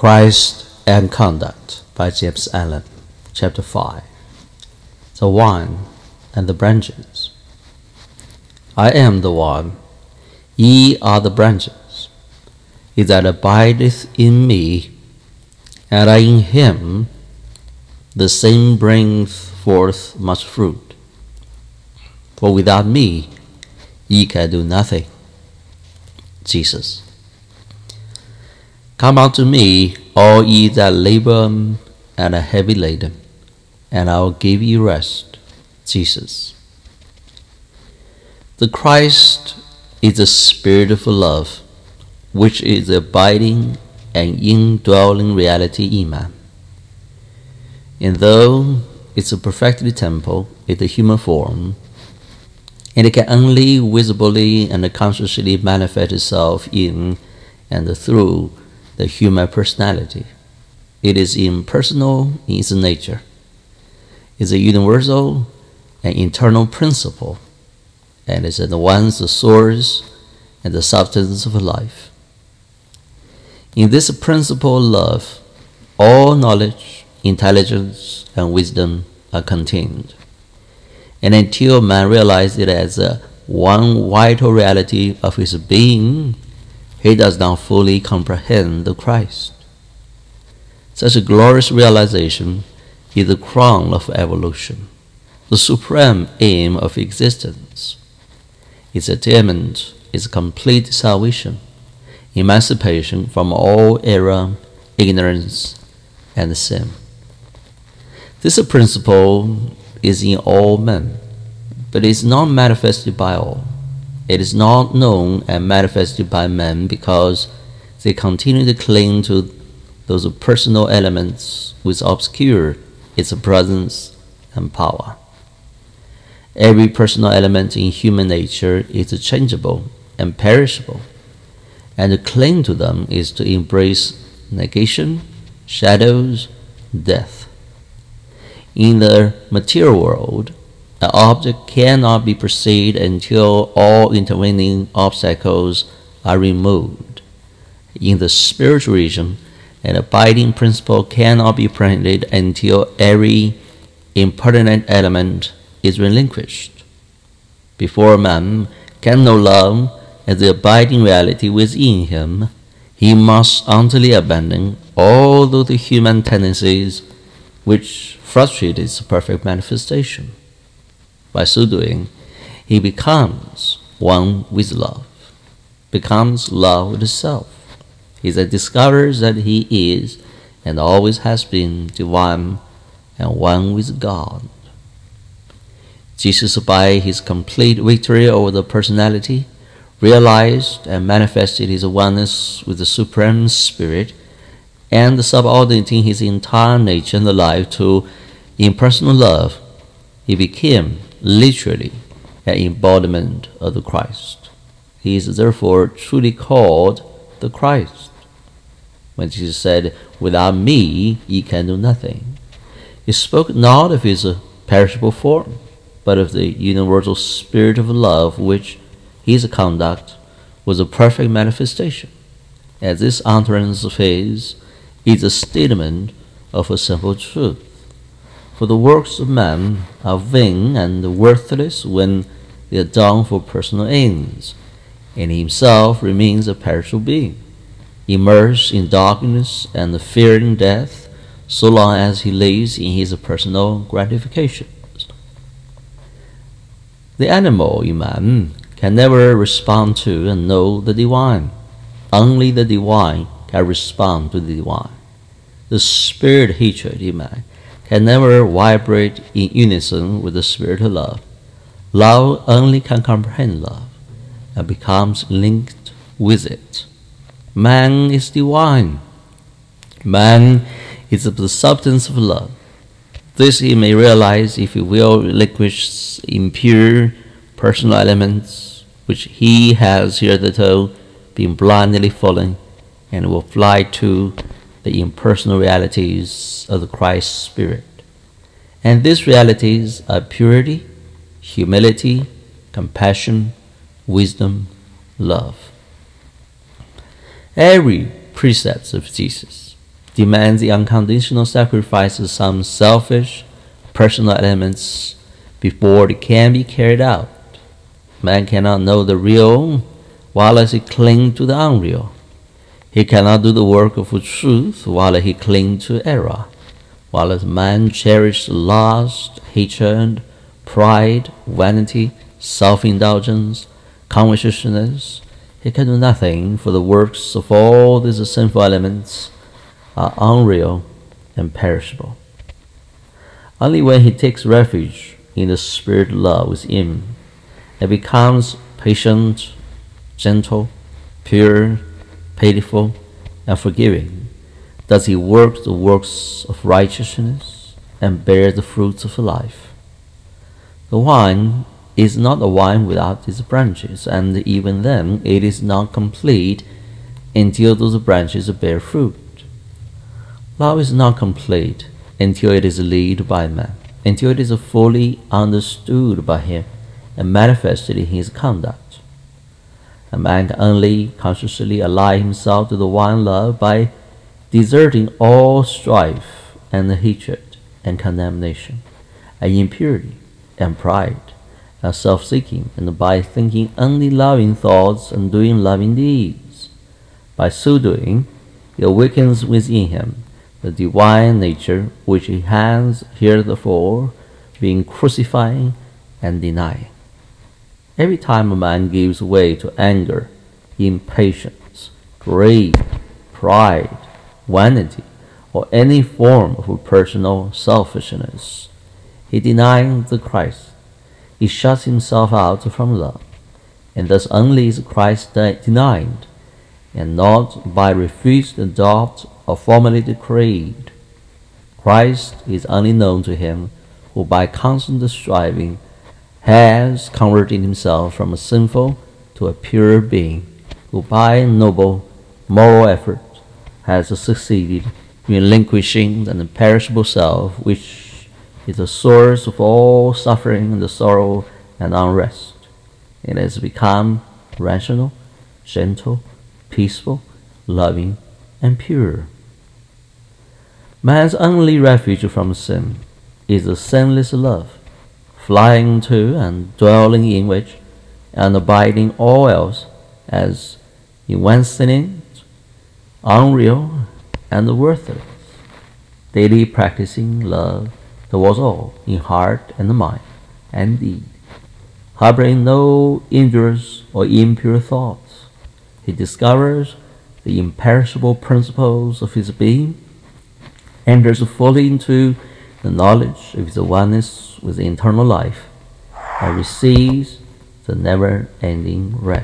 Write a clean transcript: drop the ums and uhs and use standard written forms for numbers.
Christ and Conduct by James Allen, Chapter 5. The Vine and the Branches. I am the vine, ye are the branches. He that abideth in me, and I in him, the same bringeth forth much fruit. For without me ye can do nothing. Jesus. Come unto me, all ye that labor and are heavy laden, and I will give you rest. Jesus. The Christ is the Spirit of love, which is the abiding and indwelling reality in man. And though it's a perfectly temple in the human form, and it can only visibly and consciously manifest itself in and through the human personality, it is impersonal in its nature. It is a universal and eternal principle, and is at once the source and the substance of life. In this principle of love, all knowledge, intelligence, and wisdom are contained. And until man realizes it as one vital reality of his being, he does not fully comprehend the Christ. Such a glorious realization is the crown of evolution, the supreme aim of existence. Its attainment is complete salvation, emancipation from all error, ignorance, and sin. This principle is in all men, but is not manifested by all. It is not known and manifested by men because they continue to cling to those personal elements which obscure its presence and power. Every personal element in human nature is changeable and perishable, and to cling to them is to embrace negation, shadows, death. In the material world, an object cannot be perceived until all intervening obstacles are removed. In the spiritual region, an abiding principle cannot be apprehended until every impertinent element is relinquished. Before man can know love as the abiding reality within him, he must utterly abandon all those human tendencies which frustrate its perfect manifestation. By so doing, he becomes one with love, becomes love itself. He then discovers that he is and always has been divine and one with God. Jesus, by his complete victory over the personality, realized and manifested his oneness with the Supreme Spirit and subordinating his entire nature and life to impersonal love. He became literally an embodiment of the Christ. He is therefore truly called the Christ. When Jesus said, "Without me ye can do nothing," he spoke not of his perishable form, but of the universal spirit of love which his conduct was a perfect manifestation. As this utterance of his is a statement of a simple truth. For the works of man are vain and worthless when they are done for personal ends, and he himself remains a perishable being, immersed in darkness and fearing death, so long as he lives in his personal gratifications. The animal in man can never respond to and know the divine. Only the divine can respond to the divine. The spirit hatred in man can never vibrate in unison with the spirit of love. Love only can comprehend love and becomes linked with it. Man is divine. Man is of the substance of love. This he may realize if he will relinquish impure personal elements which he has hitherto been blindly following, and will fly to the impersonal realities of the Christ Spirit. And these realities are purity, humility, compassion, wisdom, love. Every precept of Jesus demands the unconditional sacrifice of some selfish, personal elements before it can be carried out. Man cannot know the real while he clings to the unreal. He cannot do the work of truth while he clings to error. While man cherishes lust, hatred, pride, vanity, self-indulgence, covetousness, he can do nothing, for the works of all these sinful elements are unreal and perishable. Only when he takes refuge in the spirit love within him and becomes patient, gentle, pure, pitiful, and forgiving, does he work the works of righteousness and bear the fruits of life. The vine is not a vine without its branches, and even then it is not complete until those branches bear fruit. Love is not complete until it is led by man, until it is fully understood by him and manifested in his conduct. A man can only consciously ally himself to the one love by deserting all strife and hatred and condemnation and impurity and pride and self-seeking, and by thinking only loving thoughts and doing loving deeds. By so doing, he awakens within him the divine nature which he has heretofore been crucifying and denying. Every time a man gives way to anger, impatience, greed, pride, vanity, or any form of personal selfishness, he denies the Christ. He shuts himself out from love, and thus only is Christ denied, and not by refused adopt or formulated creed. Christ is only known to him who by constant striving has converted himself from a sinful to a pure being, who by noble moral effort has succeeded in relinquishing the perishable self, which is the source of all suffering and sorrow and unrest. It has become rational, gentle, peaceful, loving, and pure. Man's only refuge from sin is the sinless love, flying to and dwelling in which, and abiding all else as evanescent, unreal, and worthless, daily practicing love towards all in heart and mind and deed, harboring no injurious or impure thoughts. He discovers the imperishable principles of his being, enters fully into the knowledge of his oneness with the eternal life, and receives the never-ending rest.